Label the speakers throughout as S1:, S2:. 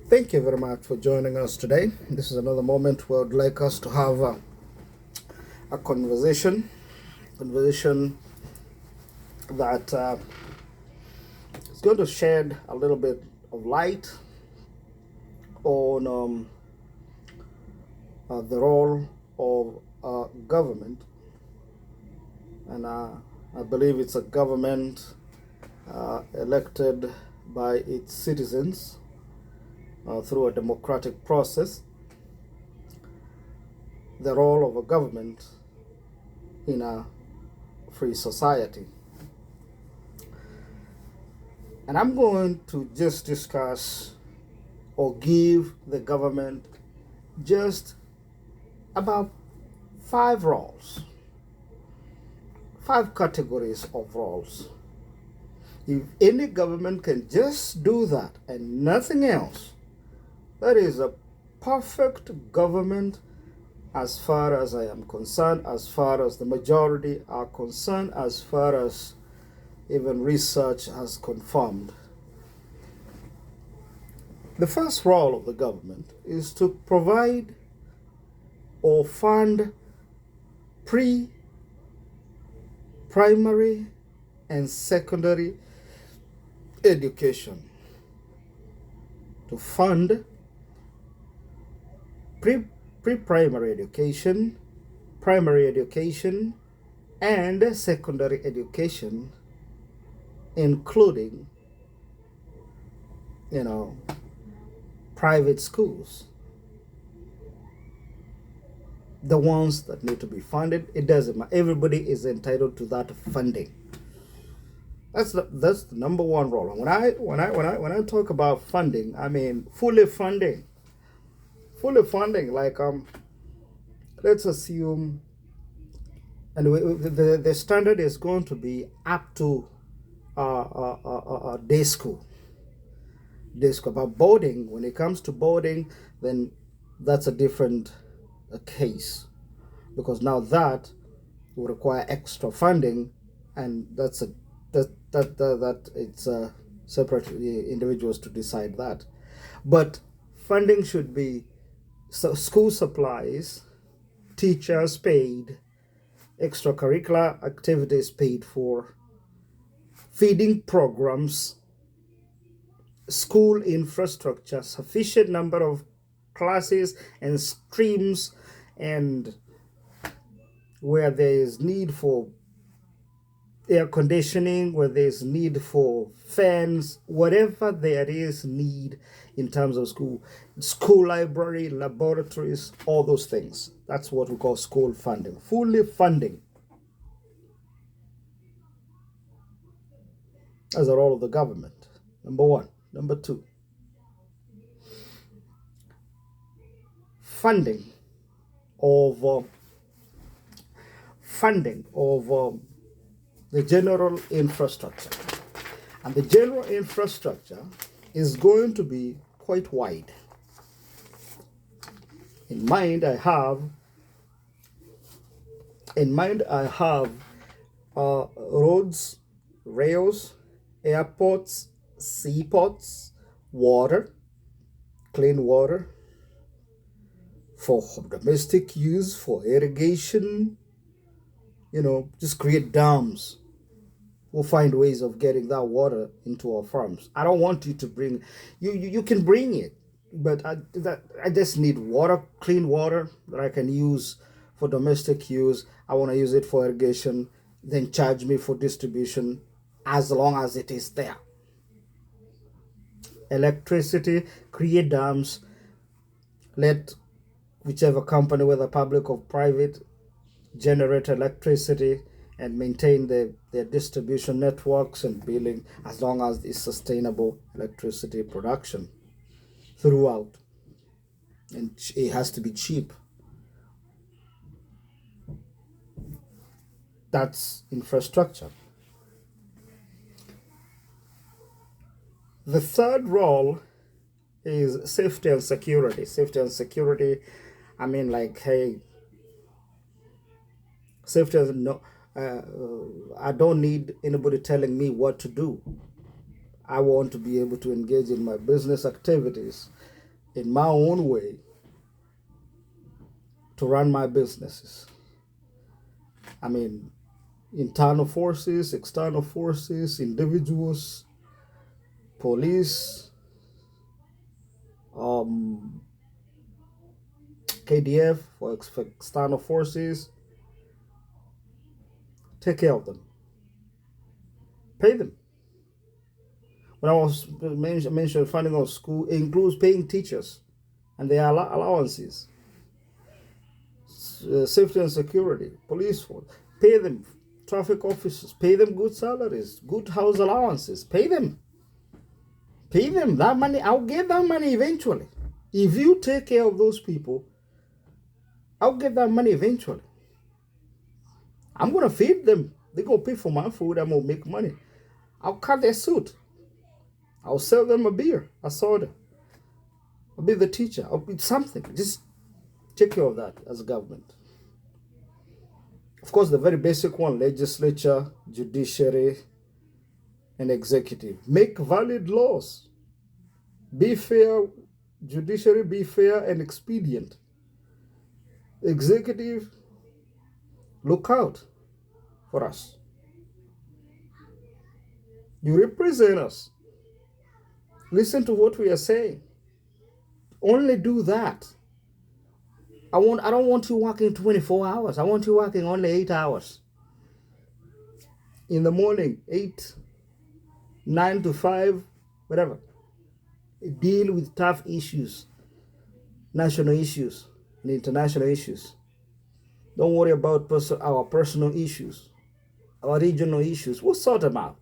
S1: Thank you very much for joining us today. This is another moment where I'd like us to have a conversation that is going to shed a little bit of light on the role of government, and I believe it's a government elected by its citizens through a democratic process. The role of a government in a free society. And I'm going to just discuss or give the government just about five roles, five categories of roles. If any government can just do that and nothing else, that is a perfect government as far as I am concerned, as far as the majority are concerned, as far as even research has confirmed. The first role of the government is to provide or fund primary and secondary education. To fund pre-primary education, primary education, and secondary education, including, private schools. The ones that need to be funded, it doesn't matter. Everybody is entitled to that funding. That's the number one role. And when I talk about funding, I mean fully funding. Fully funding, like let's assume, and the standard is going to be up to day school. But boarding, when it comes to boarding, then that's a different case, because now that will require extra funding, and that's a that it's separate individuals to decide that. But funding should be school supplies, teachers paid, extracurricular activities paid for, feeding programs, school infrastructure, sufficient number of classes and streams, and where there is need for air conditioning, where there's need for fans, whatever there is need in terms of school library, laboratories, all those things. That's what we call school funding, fully funding as a role of the government. Number one. Number two, funding of the general infrastructure. And the general infrastructure is going to be quite wide. In mind, I have roads, rails, airports, seaports, water, clean water for domestic use, for irrigation, just create dams. We'll find ways of getting that water into our farms. I don't want you to bring, you can bring it, but I just need water, clean water that I can use for domestic use. I want to use it for irrigation, then charge me for distribution as long as it is there. Electricity, create dams, let whichever company, whether public or private, generate electricity and maintain their distribution networks and billing, as long as it's sustainable electricity production throughout. And it has to be cheap. That's infrastructure. The third role is safety and security. Safety and security, I mean, like, hey, safety is no, I don't need anybody telling me what to do. I want to be able to engage in my business activities in my own way to run my businesses. I mean, internal forces, external forces, individuals, police, KDF for external forces. Take care of them. Pay them. When I was mentioned funding of school, it includes paying teachers and their allowances, safety and security, police force. Pay them. Traffic officers, pay them good salaries, good house allowances. Pay them. Pay them that money. I'll get that money eventually. If you take care of those people, I'll get that money eventually. I'm going to feed them. They're going to pay for my food. I'm going to make money. I'll cut their suit. I'll sell them a beer, a soda. I'll be the teacher. I'll be something. Just take care of that as a government. Of course, the very basic one, legislature, judiciary, and executive. Make valid laws. Be fair, judiciary, be fair and expedient. Executive, look out for us. You represent us. Listen to what we are saying. Only do that. I don't want you working 24 hours. I want you working only 8 hours. In the morning, 8, 9 to 5, whatever. Deal with tough issues, national issues, and international issues. Don't worry about our personal issues, our regional issues. We'll sort them out.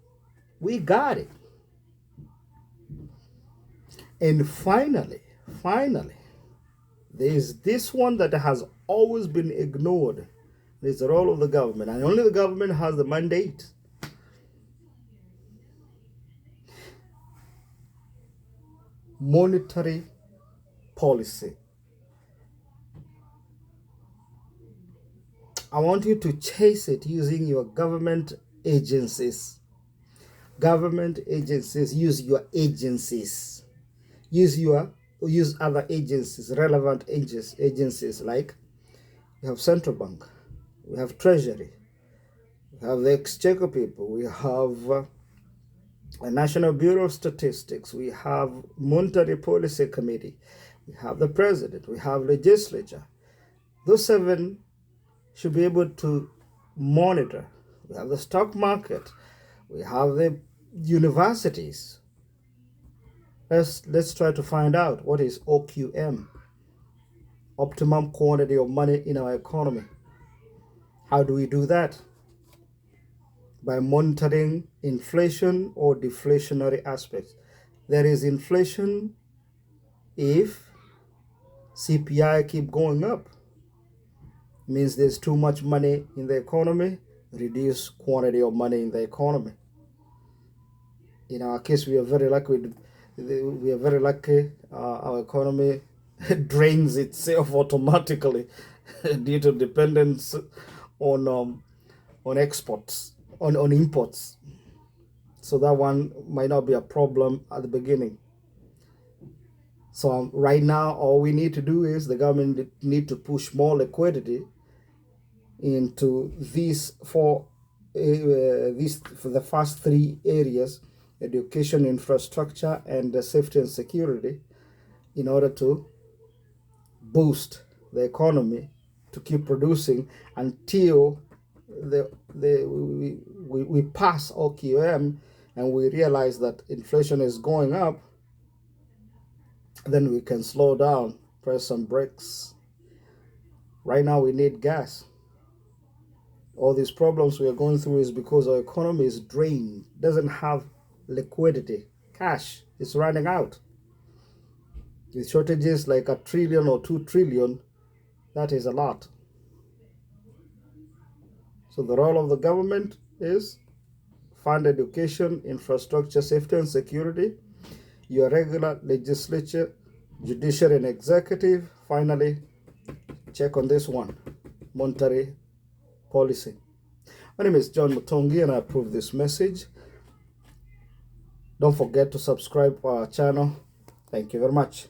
S1: We got it. And finally, there's this one that has always been ignored. It's the role of the government, and only the government has the mandate. Monetary policy. I want you to chase it using your government agencies. Government agencies, use your agencies. Use other agencies, relevant agencies like we have Central Bank, we have Treasury, we have the Exchequer people, we have a National Bureau of Statistics, we have Monetary Policy Committee, we have the President, we have Legislature. Those 7 should be able to monitor. We have the stock market, we have the universities. Let's try to find out what is OQM, optimum quantity of money in our economy. How do we do that? By monitoring inflation or deflationary aspects. There is inflation if CPI keep going up. It means there's too much money in the economy, reduce quantity of money in the economy. In our case, we are very lucky. Our economy drains itself automatically due to dependence on exports, on imports. So that one might not be a problem at the beginning. So right now, all we need to do is the government need to push more liquidity into these for the first 3 areas: education, infrastructure, and safety and security, in order to boost the economy to keep producing until we pass OQM and we realize that inflation is going up. Then we can slow down, press some brakes. Right now we need gas. All these problems we are going through is because our economy is drained, doesn't have liquidity. Cash is running out. With shortages like $1 trillion or $2 trillion, that is a lot. So the role of the government is fund education, infrastructure, safety and security, your regular legislature, judiciary and executive. Finally, check on this one, monetary policy. My name is John Mutongi and I approve this message. Don't forget to subscribe to our channel. Thank you very much.